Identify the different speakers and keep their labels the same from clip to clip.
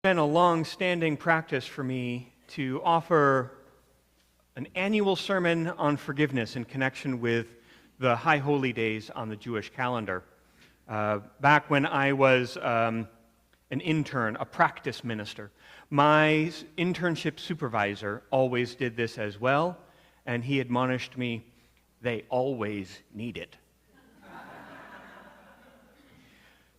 Speaker 1: Been a long-standing practice for me to offer an annual sermon on forgiveness in connection with the High Holy Days on the Jewish calendar. Back when I was an intern, a practice minister, my internship supervisor always did this as well, and he admonished me, they always need it.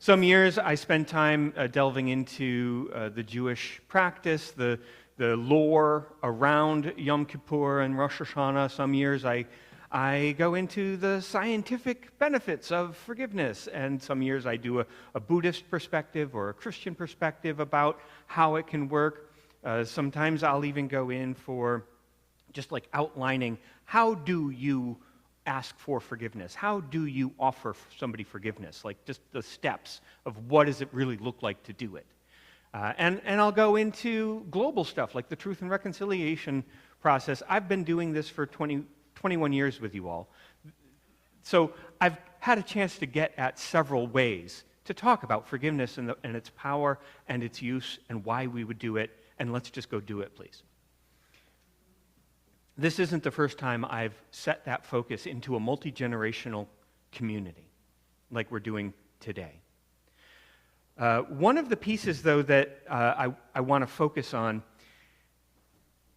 Speaker 1: Some years I spent time delving into the Jewish practice, the lore around Yom Kippur and Rosh Hashanah. Some years I go into the scientific benefits of forgiveness, and some years I do a Buddhist perspective or a Christian perspective about how it can work. Sometimes I'll even go in for just like outlining, how do you ask for forgiveness? How do you offer somebody forgiveness? Like just the steps of what does it really look like to do it? And I'll go into global stuff like the truth and reconciliation process. I've been doing this for 21 years with you all. So I've had a chance to get at several ways to talk about forgiveness and its power and its use and why we would do it. And let's just go do it, please. This isn't the first time I've set that focus into a multi-generational community like we're doing today. One of the pieces, though, that I want to focus on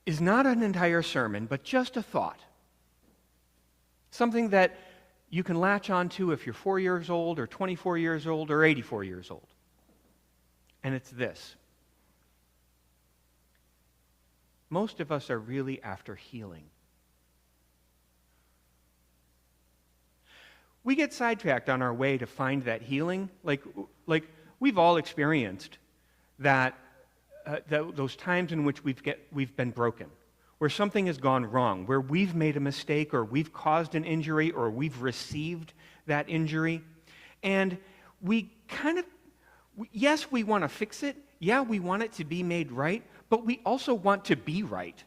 Speaker 1: is not an entire sermon, but just a thought. Something that you can latch onto if you're 4 years old or 24 years old or 84 years old. And it's this. Most of us are really after healing. We get sidetracked on our way to find that healing. Like we've all experienced that those times in which we've been broken, where something has gone wrong, where we've made a mistake or we've caused an injury or we've received that injury. And we yes, we want to fix it. Yeah, we want it to be made right. But we also want to be right.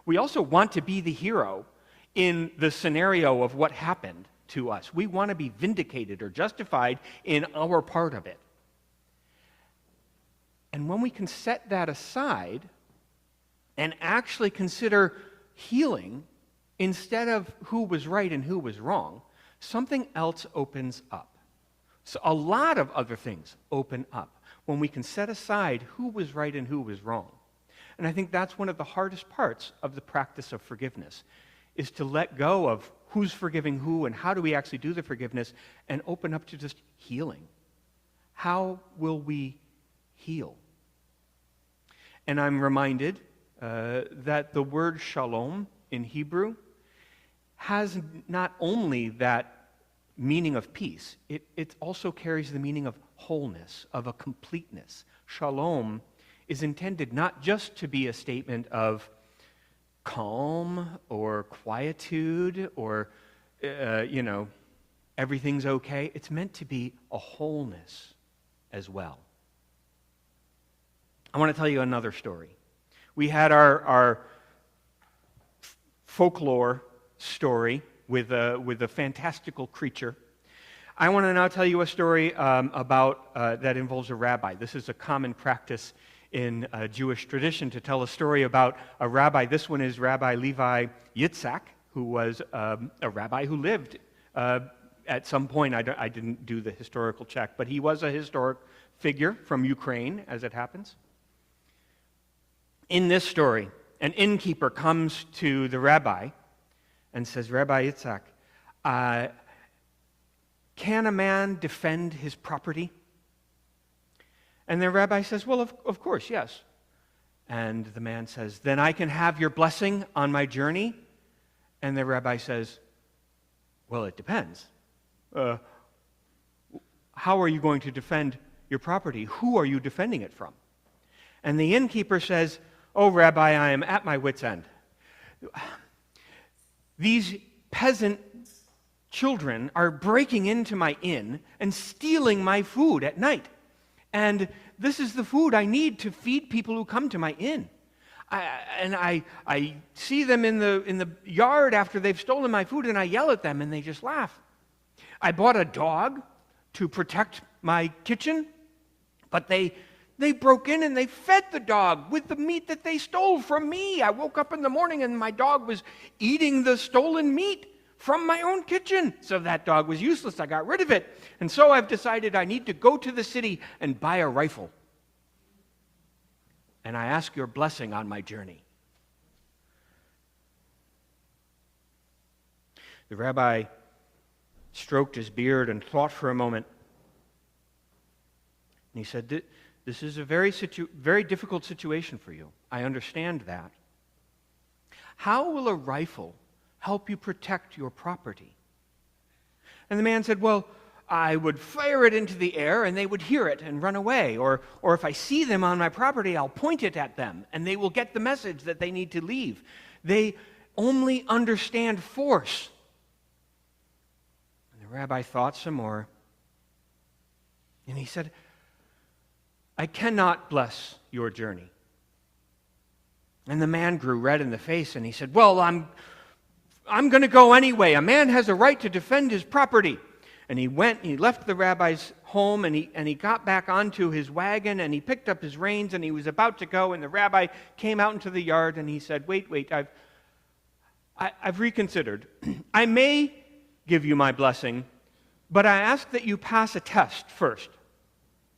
Speaker 1: We also want to be the hero in the scenario of what happened to us. We want to be vindicated or justified in our part of it. And when we can set that aside and actually consider healing instead of who was right and who was wrong, something else opens up. So a lot of other things open up when we can set aside who was right and who was wrong. And I think that's one of the hardest parts of the practice of forgiveness, is to let go of who's forgiving who and how do we actually do the forgiveness and open up to just healing. How will we heal? And I'm reminded that the word shalom in Hebrew has not only that meaning of peace, it also carries the meaning of wholeness, of a completeness. Shalom is intended not just to be a statement of calm or quietude or, everything's okay. It's meant to be a wholeness as well. I want to tell you another story. We had our folklore story with a fantastical creature. I want to now tell you a story about that involves a rabbi. This is a common practice in Jewish tradition to tell a story about a rabbi. This one is Rabbi Levi Yitzchak, who was a rabbi who lived at some point. I didn't do the historical check, but he was a historic figure from Ukraine, as it happens. In this story, an innkeeper comes to the rabbi and says, Rabbi Yitzchak, can a man defend his property? And the rabbi says, well, of course, yes. And the man says, then I can have your blessing on my journey? And the rabbi says, well, it depends. How are you going to defend your property? Who are you defending it from? And the innkeeper says, oh, Rabbi, I am at my wit's end. These peasant children are breaking into my inn and stealing my food at night. And this is the food I need to feed people who come to my inn. I see them in the yard after they've stolen my food, and I yell at them, and they just laugh. I bought a dog to protect my kitchen, but they They broke in and they fed the dog with the meat that they stole from me. I woke up in the morning and my dog was eating the stolen meat from my own kitchen. So that dog was useless. I got rid of it. And so I've decided I need to go to the city and buy a rifle. And I ask your blessing on my journey. The rabbi stroked his beard and thought for a moment. And he said, this is a very difficult situation for you. I understand that. How will a rifle help you protect your property? And the man said, well, I would fire it into the air and they would hear it and run away. Or if I see them on my property, I'll point it at them and they will get the message that they need to leave. They only understand force. And the rabbi thought some more. And he said, I cannot bless your journey. And the man grew red in the face and he said, well, I'm going to go anyway. A man has a right to defend his property. And he left the rabbi's home and he got back onto his wagon and he picked up his reins and he was about to go and the rabbi came out into the yard and he said, wait, I've reconsidered. I may give you my blessing, but I ask that you pass a test first.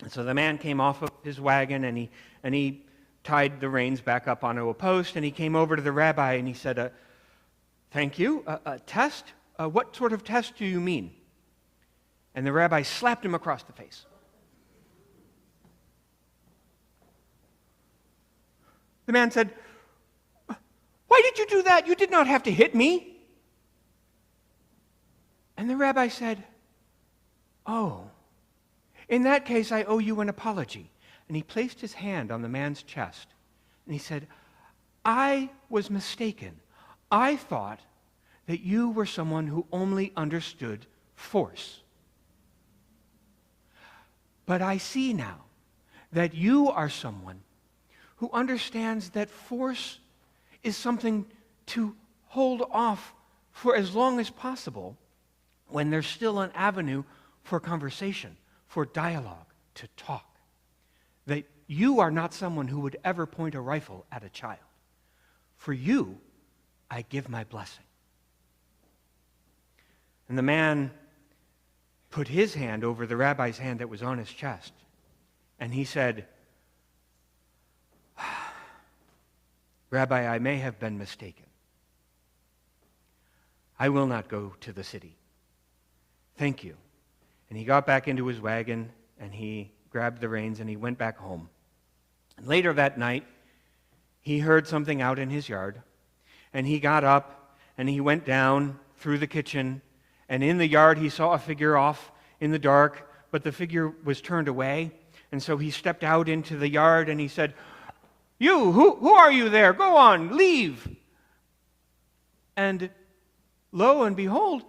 Speaker 1: And so the man came off of his wagon and he tied the reins back up onto a post and he came over to the rabbi and he said, thank you, a test? What sort of test do you mean? And the rabbi slapped him across the face. The man said, why did you do that? You did not have to hit me. And the rabbi said, oh, in that case, I owe you an apology. And he placed his hand on the man's chest. And he said, I was mistaken. I thought that you were someone who only understood force. But I see now that you are someone who understands that force is something to hold off for as long as possible when there's still an avenue for conversation, for dialogue, to talk. That you are not someone who would ever point a rifle at a child. For you, I give my blessing. And the man put his hand over the rabbi's hand that was on his chest. And he said, Rabbi, I may have been mistaken. I will not go to the city. Thank you. And he got back into his wagon and he grabbed the reins and he went back home. And later that night, he heard something out in his yard. And he got up and he went down through the kitchen. And in the yard, he saw a figure off in the dark, but the figure was turned away. And so he stepped out into the yard and he said, you, who are you there? Go on, leave. And lo and behold,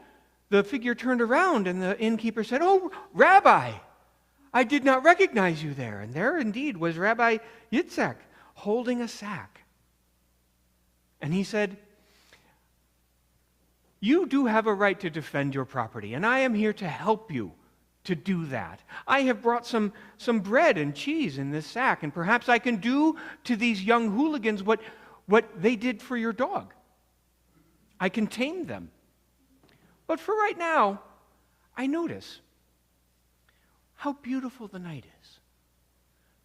Speaker 1: the figure turned around and the innkeeper said, oh, Rabbi, I did not recognize you there. And there indeed was Rabbi Yitzchak holding a sack. And he said, you do have a right to defend your property, and I am here to help you to do that. I have brought some bread and cheese in this sack, and perhaps I can do to these young hooligans what they did for your dog. I can tame them. But for right now, I notice how beautiful the night is.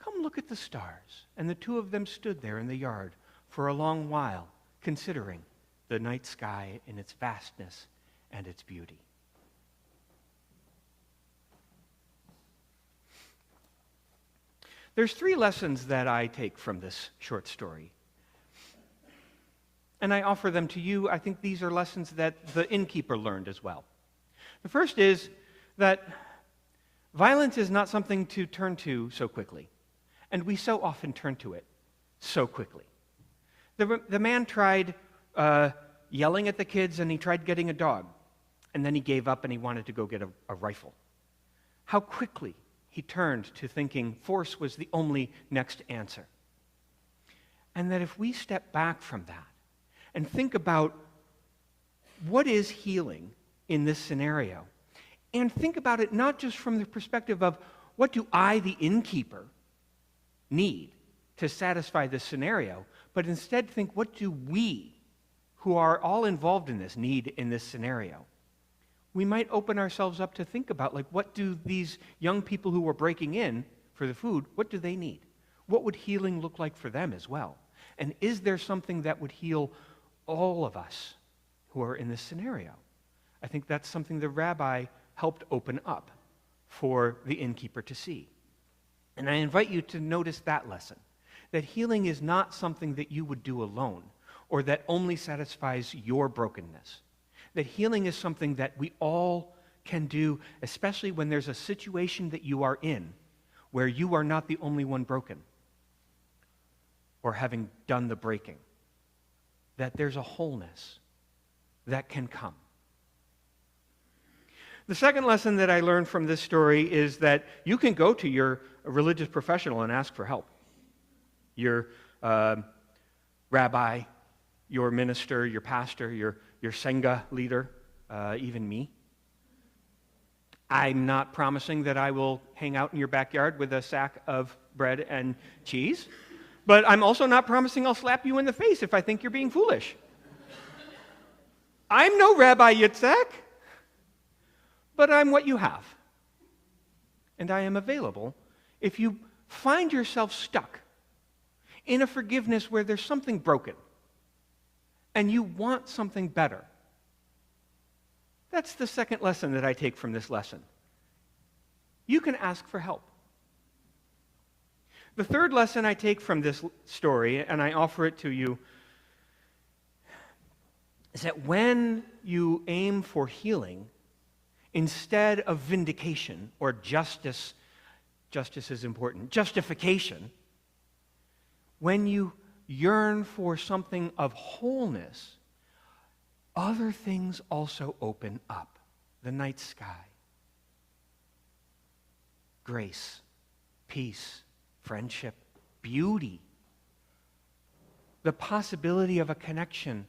Speaker 1: Come look at the stars. And the two of them stood there in the yard for a long while, considering the night sky in its vastness and its beauty. There's 3 lessons that I take from this short story. And I offer them to you. I think these are lessons that the innkeeper learned as well. The first is that violence is not something to turn to so quickly. And we so often turn to it so quickly. The man tried yelling at the kids, and he tried getting a dog. And then he gave up and he wanted to go get a rifle. How quickly he turned to thinking force was the only next answer. And that if we step back from that and think about what is healing in this scenario, and think about it not just from the perspective of what do I, the innkeeper, need to satisfy this scenario, but instead think, what do we, who are all involved in this, need in this scenario? We might open ourselves up to think about, like, what do these young people who were breaking in for the food, what do they need? What would healing look like for them as well? And is there something that would heal all of us who are in this scenario? I think that's something the rabbi helped open up for the innkeeper to see. And I invite you to notice that lesson, that healing is not something that you would do alone or that only satisfies your brokenness. That healing is something that we all can do, especially when there's a situation that you are in where you are not the only one broken or having done the breaking. That there's a wholeness that can come. The second lesson that I learned from this story is that you can go to your religious professional and ask for help. Your rabbi, your minister, your pastor, your Senga leader, even me. I'm not promising that I will hang out in your backyard with a sack of bread and cheese, but I'm also not promising I'll slap you in the face if I think you're being foolish. I'm no Rabbi Yitzchak, but I'm what you have. And I am available if you find yourself stuck in a forgiveness where there's something broken and you want something better. That's the second lesson that I take from this lesson. You can ask for help. The third lesson I take from this story, and I offer it to you, is that when you aim for healing, instead of vindication or justice is important, justification, when you yearn for something of wholeness, other things also open up. The night sky, grace, peace, friendship, beauty, the possibility of a connection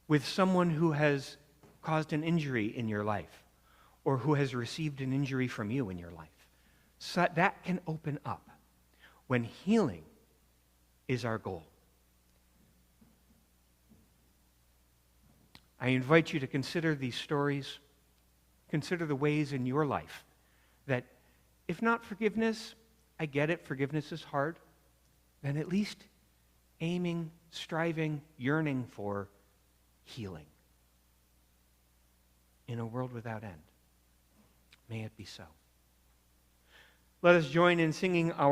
Speaker 1: with someone who has caused an injury in your life or who has received an injury from you in your life. So that can open up when healing is our goal. I invite you to consider these stories, consider the ways in your life that, if not forgiveness, I get it, forgiveness is hard, then at least aiming, striving, yearning for healing in a world without end. May it be so. Let us join in singing our